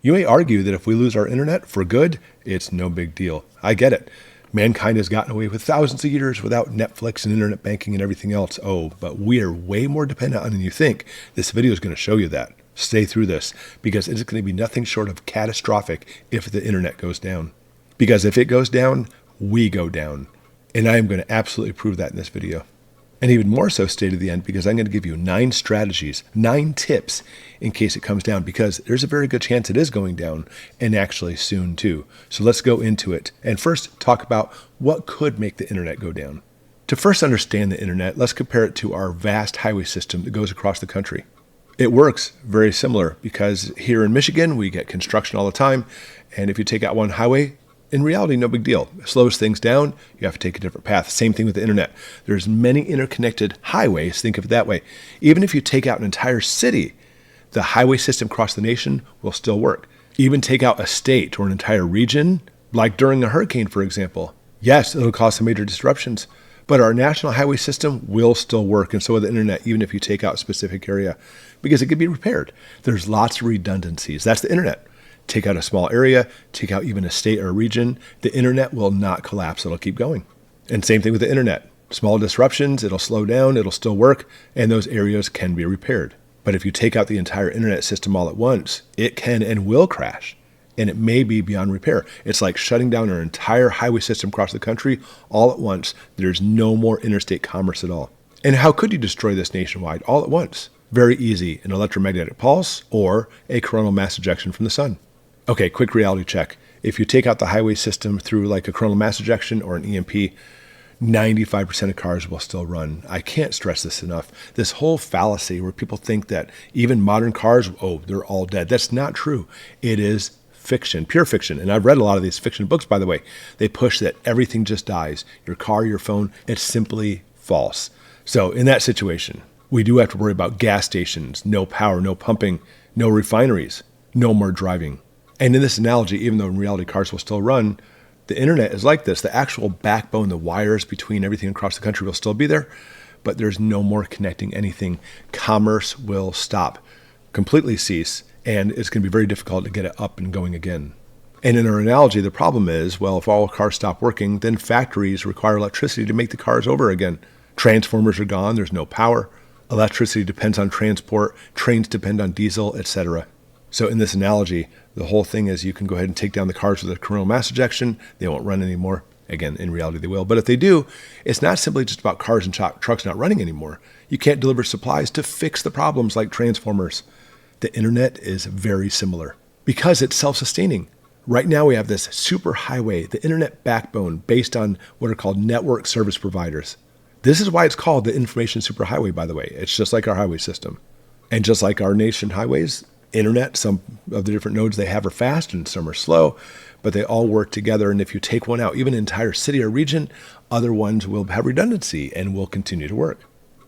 You may argue that if we lose our internet for good, it's no big deal. I get it. Mankind has gotten away with thousands of years without Netflix and internet banking and everything else. Oh, but we are way more dependent on than you think. This video is going to show you that. Stay through this because it's going to be nothing short of catastrophic if the internet goes down. Because if it goes down, we go down. And I am going to absolutely prove that in this video. And even more so, stay to the end because I'm going to give you 9 strategies, 9 tips in case it comes down, because there's a very good chance it is going down, and actually soon too. So let's go into it. And first, talk about what could make the internet go down. To first understand the internet, let's compare it to our vast highway system that goes across the country. It works very similar because here in Michigan, we get construction all the time. And if you take out one highway, in reality, no big deal. It slows things down. You have to take a different path. Same thing with the internet. There's many interconnected highways. Think of it that way. Even if you take out an entire city, the highway system across the nation will still work. Even take out a state or an entire region, like during a hurricane, for example. Yes, it'll cause some major disruptions, but our national highway system will still work, and so will the internet, even if you take out a specific area, because it can be repaired. There's lots of redundancies. That's the internet. Take out a small area, take out even a state or a region, the internet will not collapse. It'll keep going. And same thing with the internet. Small disruptions, it'll slow down, it'll still work, and those areas can be repaired. But if you take out the entire internet system all at once, it can and will crash, and it may be beyond repair. It's like shutting down our entire highway system across the country all at once. There's no more interstate commerce at all. And how could you destroy this nationwide all at once? Very easy, an electromagnetic pulse or a coronal mass ejection from the sun. Okay, quick reality check. If you take out the highway system through like a coronal mass ejection or an EMP, 95% of cars will still run. I can't stress this enough. This whole fallacy where people think that even modern cars, oh, they're all dead. That's not true. It is fiction, pure fiction. And I've read a lot of these fiction books, by the way. They push that everything just dies. Your car, your phone, it's simply false. So in that situation, we do have to worry about gas stations, no power, no pumping, no refineries, no more driving. And in this analogy, even though in reality cars will still run, the internet is like this. The actual backbone, the wires between everything across the country will still be there, but there's no more connecting anything. Commerce will stop, completely cease, and it's going to be very difficult to get it up and going again. And in our analogy, the problem is, well, if all cars stop working, then factories require electricity to make the cars over again. Transformers are gone. There's no power. Electricity depends on transport. Trains depend on diesel, etc. So in this analogy, the whole thing is you can go ahead and take down the cars with a coronal mass ejection. They won't run anymore. Again, in reality, they will. But if they do, it's not simply just about cars and trucks not running anymore. You can't deliver supplies to fix the problems like transformers. The internet is very similar because it's self-sustaining. Right now, we have this super highway, the internet backbone based on what are called network service providers. This is why it's called the information superhighway, by the way. It's just like our highway system. And just like our nation highways, internet, some of the different nodes they have are fast and some are slow, but they all work together. And if you take one out, even an entire city or region, other ones will have redundancy and will continue to work.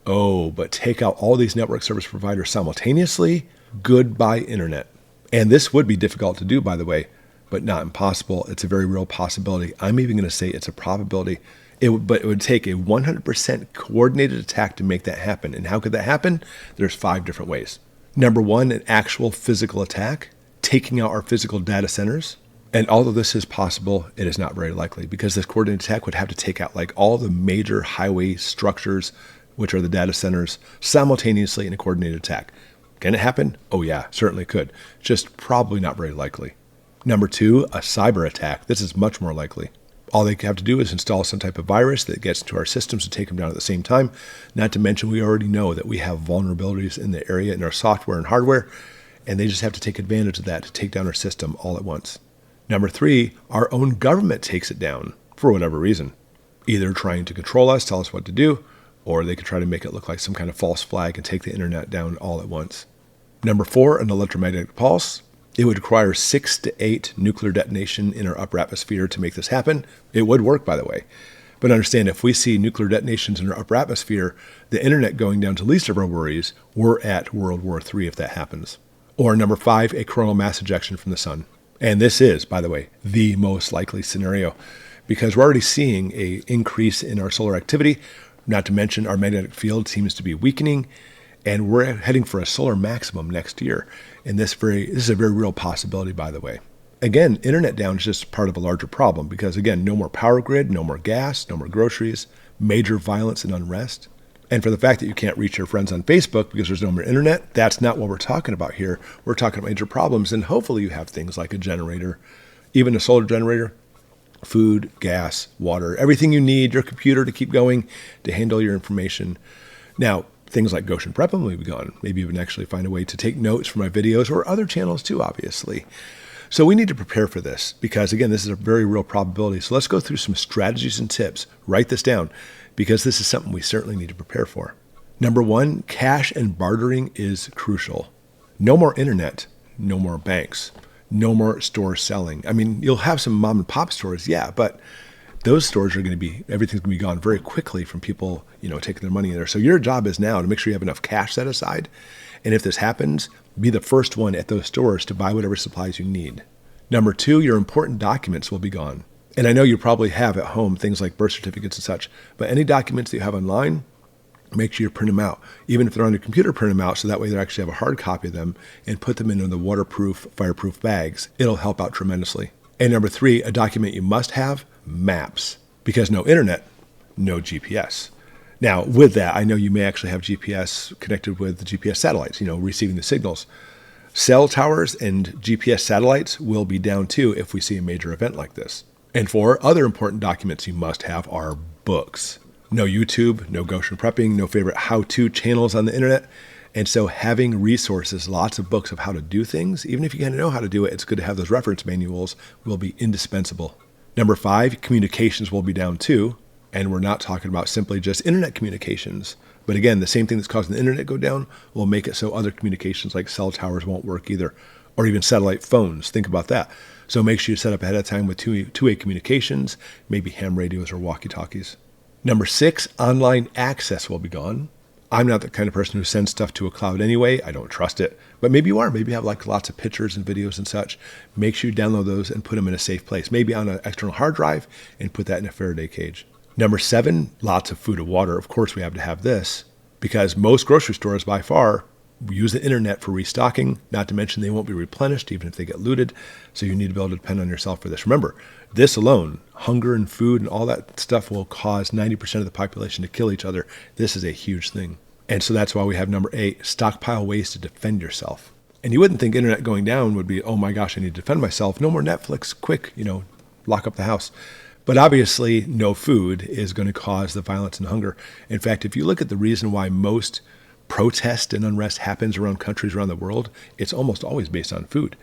Oh, but take out all these network service providers simultaneously, goodbye internet. And this would be difficult to do, by the way, but not impossible. It's a very real possibility. I'm even going to say it's a probability. But it would take a 100% coordinated attack to make that happen. And how could that happen? There's 5 different ways. Number 1, an actual physical attack, taking out our physical data centers. And although this is possible, it is not very likely because this coordinated attack would have to take out like all the major highway structures, which are the data centers, simultaneously in a coordinated attack. Can it happen? Oh yeah, certainly could. Just probably not very likely. Number 2, a cyber attack. This is much more likely. All they have to do is install some type of virus that gets into our systems to take them down at the same time. Not to mention, we already know that we have vulnerabilities in the area in our software and hardware, and they just have to take advantage of that to take down our system all at once. Number 3, our own government takes it down for whatever reason. Either trying to control us, tell us what to do, or they could try to make it look like some kind of false flag and take the internet down all at once. Number 4, an electromagnetic pulse. It would require 6 to 8 nuclear detonation in our upper atmosphere to make this happen. It would work, by the way. But understand, if we see nuclear detonations in our upper atmosphere, the internet going down to least of our worries, we're at World War III if that happens. Or number 5, a coronal mass ejection from the sun. And this is, by the way, the most likely scenario because we're already seeing an increase in our solar activity. Not to mention our magnetic field seems to be weakening. And we're heading for a solar maximum next year. And this is a very real possibility, by the way. Again, internet down is just part of a larger problem because, again, no more power grid, no more gas, no more groceries, major violence and unrest. And for the fact that you can't reach your friends on Facebook because there's no more internet, that's not what we're talking about here. We're talking about major problems. And hopefully you have things like a generator, even a solar generator, food, gas, water, everything you need, your computer to keep going, to handle your information. Now, things like Goshen Prepper will be gone. Maybe even actually find a way to take notes for my videos or other channels too, obviously. So we need to prepare for this because, again, this is a very real probability. So let's go through some strategies and tips. Write this down because this is something we certainly need to prepare for. Number one, cash and bartering is crucial. No more internet, no more banks, no more stores selling. I mean, you'll have some mom and pop stores, yeah, but those stores are going to be, everything's going to be gone very quickly from people, taking their money in there. So your job is now to make sure you have enough cash set aside. And if this happens, be the first one at those stores to buy whatever supplies you need. Number two, your important documents will be gone. And I know you probably have at home things like birth certificates and such, but any documents that you have online, make sure you print them out. Even if they're on your computer, print them out so that way they actually have a hard copy of them and put them into the waterproof, fireproof bags. It'll help out tremendously. And number three, a document you must have, maps. Because no internet, no GPS. Now, with that, I know you may actually have GPS connected with the GPS satellites, receiving the signals. Cell towers and GPS satellites will be down too if we see a major event like this. And four, other important documents you must have are books. No YouTube, no Goshen prepping, no favorite how-to channels on the internet. And so having resources, lots of books of how to do things, even if you kind of know how to do it, it's good to have those reference manuals, will be indispensable. Number five, communications will be down too. And we're not talking about simply just internet communications. But again, the same thing that's causing the internet to go down will make it so other communications like cell towers won't work either, or even satellite phones. Think about that. So make sure you set up ahead of time with two-way communications, maybe ham radios or walkie-talkies. Number six, online access will be gone. I'm not the kind of person who sends stuff to a cloud anyway. I don't trust it. But maybe you are. Maybe you have like lots of pictures and videos and such. Make sure you download those and put them in a safe place. Maybe on an external hard drive and put that in a Faraday cage. Number seven, lots of food and water. Of course, we have to have this because most grocery stores by far use the internet for restocking, not to mention they won't be replenished even if they get looted. So you need to be able to depend on yourself for this. Remember, this alone, hunger and food and all that stuff will cause 90% of the population to kill each other. This is a huge thing. And so that's why we have number eight, stockpile ways to defend yourself. And you wouldn't think internet going down would be, oh my gosh, I need to defend myself. No more Netflix, quick, lock up the house. But obviously, no food is going to cause the violence and hunger. In fact, if you look at the reason why most protest and unrest happens around countries around the world, it's almost always based on food.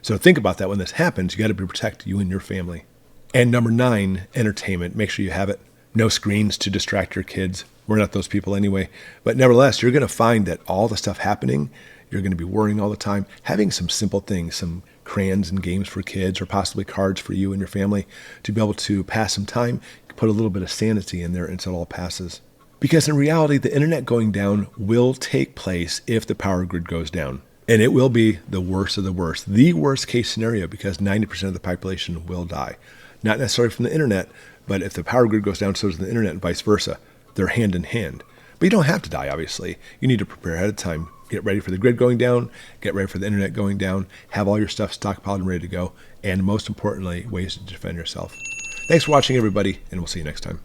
So think about that when this happens. You got to protect you and your family. And number nine, entertainment. Make sure you have it. No screens to distract your kids. We're not those people anyway. But nevertheless, you're going to find that all the stuff happening, you're going to be worrying all the time. Having some simple things, some crayons and games for kids or possibly cards for you and your family to be able to pass some time, put a little bit of sanity in there until it all passes. Because in reality, the internet going down will take place if the power grid goes down. And it will be the worst of the worst case scenario because 90% of the population will die. Not necessarily from the internet, but if the power grid goes down, so does the internet and vice versa. They're hand in hand. But you don't have to die, obviously. You need to prepare ahead of time. Get ready for the grid going down, get ready for the internet going down, have all your stuff stockpiled and ready to go, and most importantly, ways to defend yourself. Thanks for watching, everybody, and we'll see you next time.